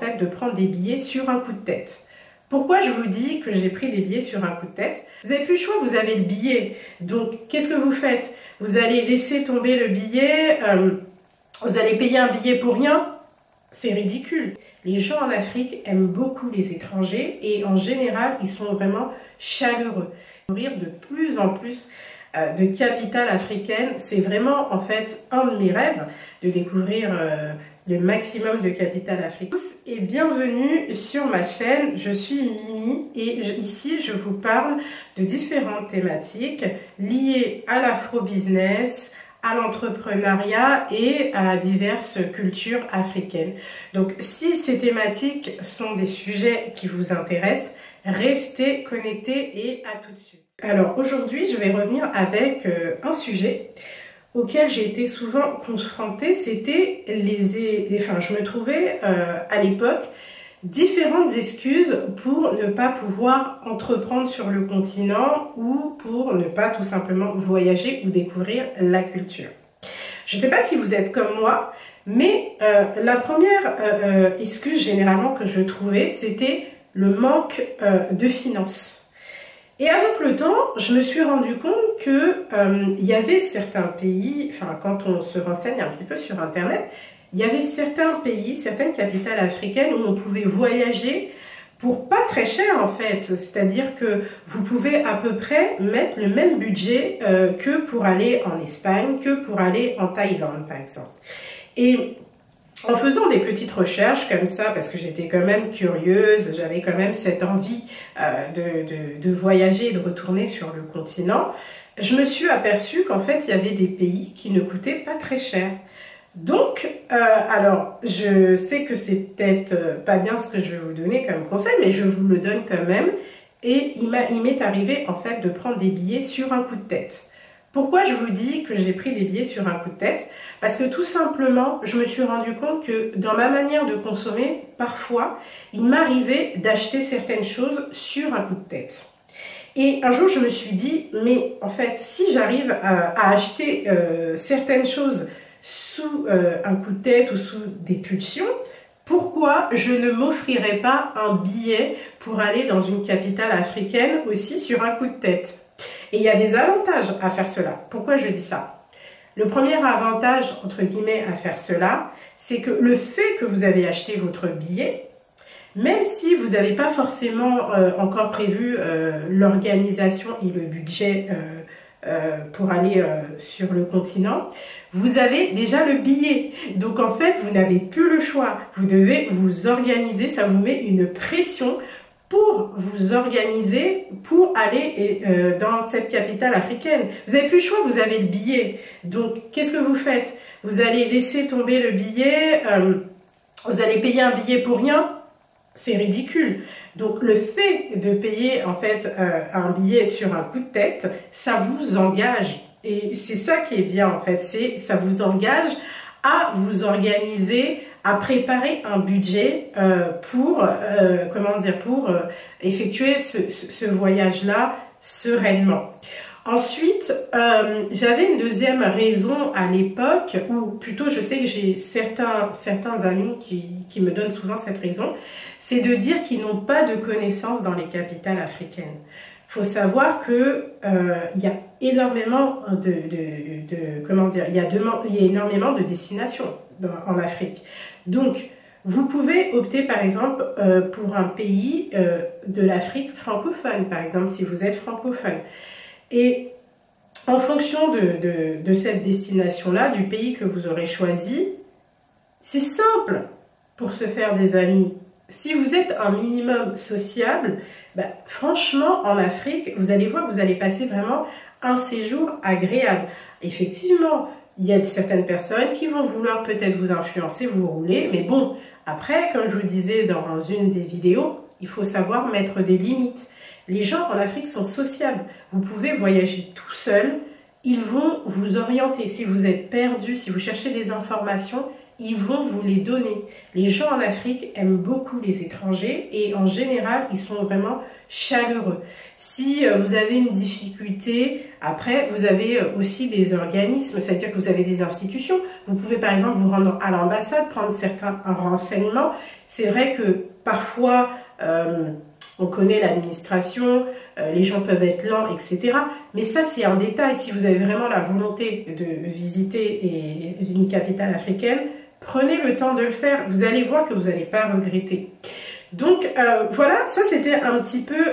fait de prendre des billets sur un coup de tête. Pourquoi je vous dis que j'ai pris des billets sur un coup de tête? Vous n'avez plus le choix, vous avez le billet. Donc, qu'est-ce que vous faites? Vous allez laisser tomber le billet, vous allez payer un billet pour rien? C'est ridicule. Les gens en Afrique aiment beaucoup les étrangers et en général, ils sont vraiment chaleureux. Découvrir de plus en plus de capitales africaines, c'est vraiment en fait un de mes rêves de découvrir le maximum de capitales africaines. Et bienvenue sur ma chaîne, je suis Mimi et ici je vous parle de différentes thématiques liées à l'afro-business, à l'entrepreneuriat et à diverses cultures africaines. Donc si ces thématiques sont des sujets qui vous intéressent, restez connectés et à tout de suite. Alors aujourd'hui je vais revenir avec un sujet auquel j'ai été souvent confrontée, c'était je me trouvais à l'époque différentes excuses pour ne pas pouvoir entreprendre sur le continent ou pour ne pas tout simplement voyager ou découvrir la culture. Je ne sais pas si vous êtes comme moi, mais la première excuse généralement que je trouvais, c'était le manque de finances. Et avec le temps, je me suis rendu compte que il y avait certains pays, quand on se renseigne un petit peu sur Internet, il y avait certains pays, certaines capitales africaines où on pouvait voyager pour pas très cher en fait. C'est-à-dire que vous pouvez à peu près mettre le même budget que pour aller en Espagne, que pour aller en Thaïlande par exemple. Et en faisant des petites recherches comme ça, parce que j'étais quand même curieuse, j'avais quand même cette envie de voyager et de retourner sur le continent, je me suis aperçue qu'en fait, il y avait des pays qui ne coûtaient pas très cher. Donc, alors, je sais que c'est peut-être pas bien ce que je vais vous donner comme conseil, mais je vous le donne quand même. Et il m'est arrivé en fait de prendre des billets sur un coup de tête. Pourquoi je vous dis que j'ai pris des billets sur un coup de tête? Parce que tout simplement, je me suis rendu compte que dans ma manière de consommer, parfois, il m'arrivait d'acheter certaines choses sur un coup de tête. Et un jour, je me suis dit, mais en fait, si j'arrive à acheter certaines choses sous un coup de tête ou sous des pulsions, pourquoi je ne m'offrirais pas un billet pour aller dans une capitale africaine aussi sur un coup de tête? Et il y a des avantages à faire cela. Pourquoi je dis ça? Le premier avantage, entre guillemets, à faire cela, c'est que le fait que vous avez acheté votre billet, même si vous n'avez pas forcément encore prévu l'organisation et le budget pour aller sur le continent, vous avez déjà le billet. Donc en fait, vous n'avez plus le choix. Vous devez vous organiser, ça vous met une pression pour vous organiser pour aller dans cette capitale africaine. Vous n'avez plus le choix, vous avez le billet. Donc, qu'est-ce que vous faites? Vous allez laisser tomber le billet, vous allez payer un billet pour rien? C'est ridicule. Donc, le fait de payer en fait un billet sur un coup de tête, ça vous engage. Et c'est ça qui est bien en fait, ça vous engage à vous organiser, à préparer un budget pour effectuer ce voyage-là sereinement. Ensuite, j'avais une deuxième raison à l'époque, ou plutôt je sais que j'ai certains amis qui me donnent souvent cette raison, c'est de dire qu'ils n'ont pas de connaissances dans les capitales africaines. Il faut savoir que il y a énormément il y a énormément de destinations en Afrique. Donc, vous pouvez opter par exemple pour un pays de l'Afrique francophone, par exemple, si vous êtes francophone. Et en fonction de cette destination-là, du pays que vous aurez choisi, c'est simple pour se faire des amis. Si vous êtes un minimum sociable, franchement, en Afrique, vous allez voir, vous allez passer vraiment un séjour agréable. Effectivement, il y a certaines personnes qui vont vouloir peut-être vous influencer, vous rouler, mais bon, après, comme je vous disais dans une des vidéos, il faut savoir mettre des limites. Les gens en Afrique sont sociables. Vous pouvez voyager tout seul, ils vont vous orienter. Si vous êtes perdu, si vous cherchez des informations, ils vont vous les donner. Les gens en Afrique aiment beaucoup les étrangers et en général, ils sont vraiment chaleureux. Si vous avez une difficulté, après, vous avez aussi des organismes, c'est-à-dire que vous avez des institutions. Vous pouvez par exemple vous rendre à l'ambassade, prendre certains renseignements. C'est vrai que parfois, on connaît l'administration, les gens peuvent être lents, etc. Mais ça, c'est un détail. Si vous avez vraiment la volonté de visiter une capitale africaine, prenez le temps de le faire. Vous allez voir que vous n'allez pas regretter. Donc, voilà, ça c'était un petit peu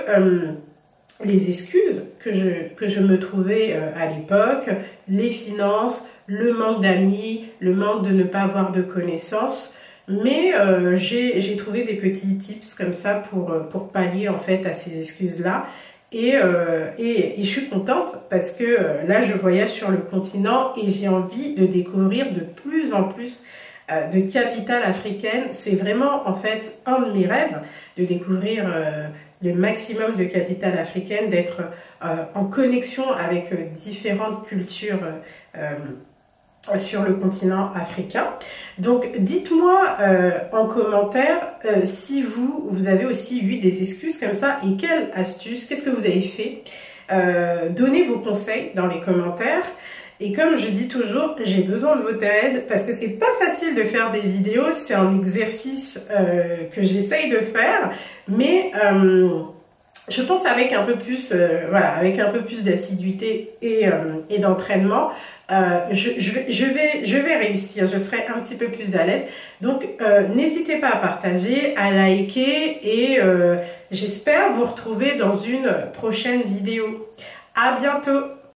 les excuses que je me trouvais à l'époque, les finances, le manque d'amis, le manque de ne pas avoir de connaissances. Mais j'ai trouvé des petits tips comme ça pour pallier en fait à ces excuses-là. Et je suis contente parce que là, je voyage sur le continent et j'ai envie de découvrir de plus en plus de capitales africaines. C'est vraiment en fait un de mes rêves de découvrir le maximum de capitales africaines, d'être en connexion avec différentes cultures sur le continent africain. Donc dites-moi en commentaire si vous avez aussi eu des excuses comme ça et quelles astuces, qu'est-ce que vous avez fait. Donnez vos conseils dans les commentaires. Et comme je dis toujours, j'ai besoin de votre aide parce que c'est pas facile de faire des vidéos, c'est un exercice que j'essaye de faire, mais je pense avec un peu plus, voilà, avec un peu plus d'assiduité et d'entraînement, je vais réussir, je serai un petit peu plus à l'aise. Donc, n'hésitez pas à partager, à liker et j'espère vous retrouver dans une prochaine vidéo. À bientôt!